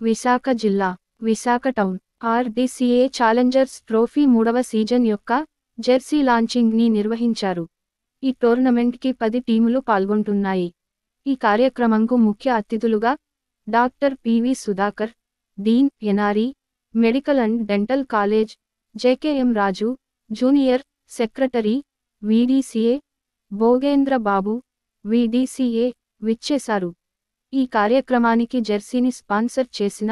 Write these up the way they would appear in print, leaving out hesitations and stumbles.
విశాఖ జిల్లా, Visakha town, ఆర్డీసీఏ Challengers trophy 3వ season యొక్క జెర్సీ లాంచింగ్ని నిర్వహించారు. ఈ టోర్నమెంట్కి 10 టీములు పాల్గొంటున్నాయి. ఈ కార్యక్రమంకు ముఖ్య అతిథులుగా doctor PV Sudhakar, dean, NRE medical and dental college, JKM Raju, junior secretary, VDCA Bhogendra Babu, VDCA విచ్చేశారు. ఈ కార్యక్రమానికి జెర్సీని స్పాన్సర్ చేసిన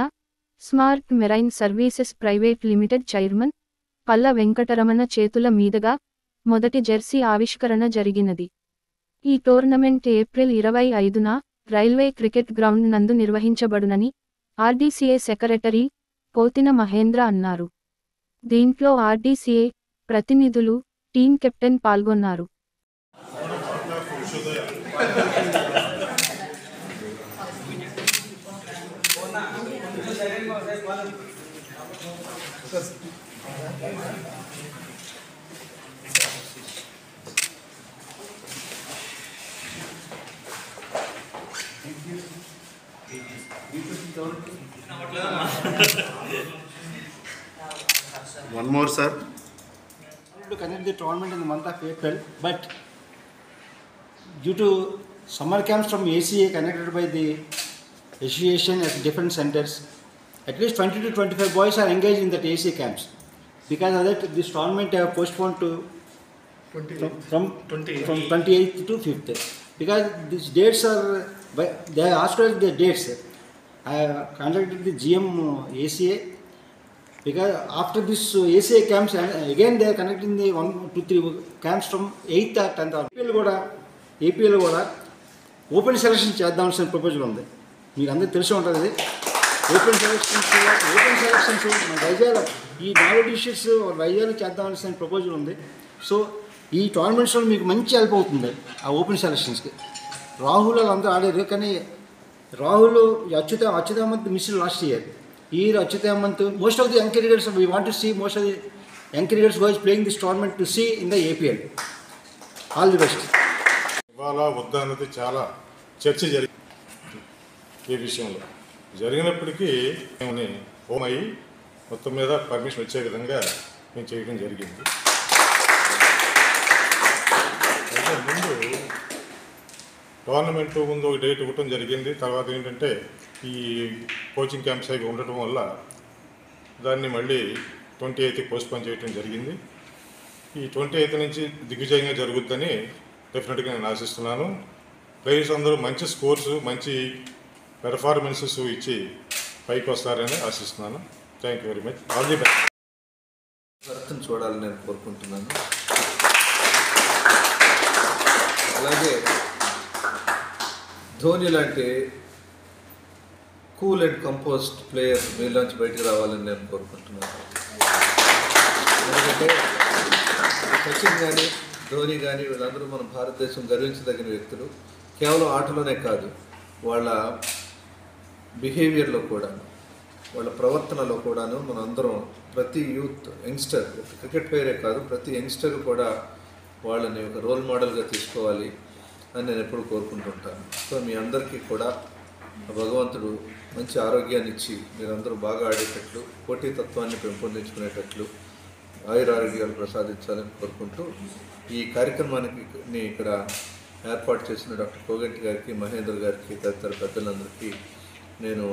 smart marine services private limited chairman Palla Venkataramana చేతుల మీదుగా మొదటి జెర్సీ ఆవిష్కరణ జరిగినది. ఈ టోర్నమెంట్ ఏప్రిల్ 25న రైల్వే క్రికెట్ గ్రౌండ్ నందు నిర్వహించబడునని ఆర్డీసీఏ సెక్రటరీ పోతిన మహేంద్ర అన్నారు. దీంట్లో ఆర్డీసీఏ ప్రతినిధులు, టీం కెప్టెన్ పాల్గొన్నారు. One more, sir. To conduct the tournament in the month of April, but due to summer camps from ACA conducted by the association at different centers, at least 20 to 25 boys are engaged in that ACA camps. Because of that, this tournament have postponed to from 28th to 5th. Because these dates are, they asked us the dates. I have contacted the GM ACA. Because after this ACA camps, again they are conducting the 1 to 3 camps from 8th or 10th. APL కూడా open selection చేద్దామని proposal ఉంది. మీకు అందరికీ తెలిసి ఉంటుంది. Open selections మన వైజాగ్ ఈ 4 districts Vizag చేద్దామని ప్రపోజల్ ఉంది. సో ఈ టోర్నమెంట్స్లో మీకు మంచి హెల్ప్ అవుతుంది ఆ ఓపెన్ సెలక్షన్స్కి. రాహుల్ వాళ్ళందరూ ఆడారు, కానీ Rahul Achyutamant miss last year. Here Achyutamant, most of the young cricketers, we want to see most of the young cricketers who is playing this tournament to see in the APL. All the best. ఇవాళ వద్ద అన్నది చాలా చర్చ జరిగింది. ఈ విషయంలో జరిగినప్పటికీ మేము హోమ్ అయ్యి మొత్తం మీద పర్మిషన్ వచ్చే విధంగా మేము చేయడం జరిగింది. అయితే ముందు టోర్నమెంట్ ముందు ఒక డేట్ ఇవ్వటం జరిగింది. తర్వాత ఏంటంటే ఈ కోచింగ్ క్యాంప్స్ అవి ఉండటం వల్ల దాన్ని మళ్ళీ 28th పోస్ట్పోన్ చేయడం జరిగింది. ఈ 28th నుంచి దిగ్విజయంగా జరుగుద్దని డెఫినెట్గా నేను ఆశిస్తున్నాను. ప్లేయర్స్ అందరూ మంచి స్కోర్స్, మంచి పెర్ఫార్మెన్సెస్ ఇచ్చి పైకి వస్తారని ఆశిస్తున్నాను. Thank you very much. All the best. అర్థం చూడాలని నేను కోరుకుంటున్నాను. అలాగే ధోని లాంటి కూల్ అండ్ కంపోస్ట్ ప్లేయర్ మీలోంచి బయటకు రావాలని నేను కోరుకుంటున్నాను. ఎందుకంటే సచిన్ కానీ ధోని కానీ వీళ్ళందరూ మన భారతదేశం గర్వించదగిన వ్యక్తులు. కేవలం ఆటలోనే కాదు, వాళ్ళ బిహేవియర్లో కూడా, వాళ్ళ ప్రవర్తనలో కూడాను మనందరం ప్రతి యూత్ యంగ్స్టర్, క్రికెట్ ప్లేయరే కాదు ప్రతి యంగ్స్టర్ కూడా వాళ్ళని ఒక రోల్ మోడల్గా తీసుకోవాలి అని నేను ఎప్పుడు కోరుకుంటుంటాను. సో మీ అందరికీ కూడా భగవంతుడు మంచి ఆరోగ్యాన్ని ఇచ్చి మీరందరూ బాగా ఆడేటట్లు, పోటీతత్వాన్ని పెంపొందించుకునేటట్లు ఆయురారోగ్యాలు ప్రసాదించాలని కోరుకుంటూ ఈ కార్యక్రమానికి ఇక్కడ ఏర్పాటు చేసిన డాక్టర్ కోగంటి గారికి, మహేంద్ర గారికి, తదితర పెద్దలందరికీ నేను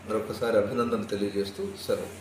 మరొకసారి అభినందన తెలియజేస్తూ సెలవు.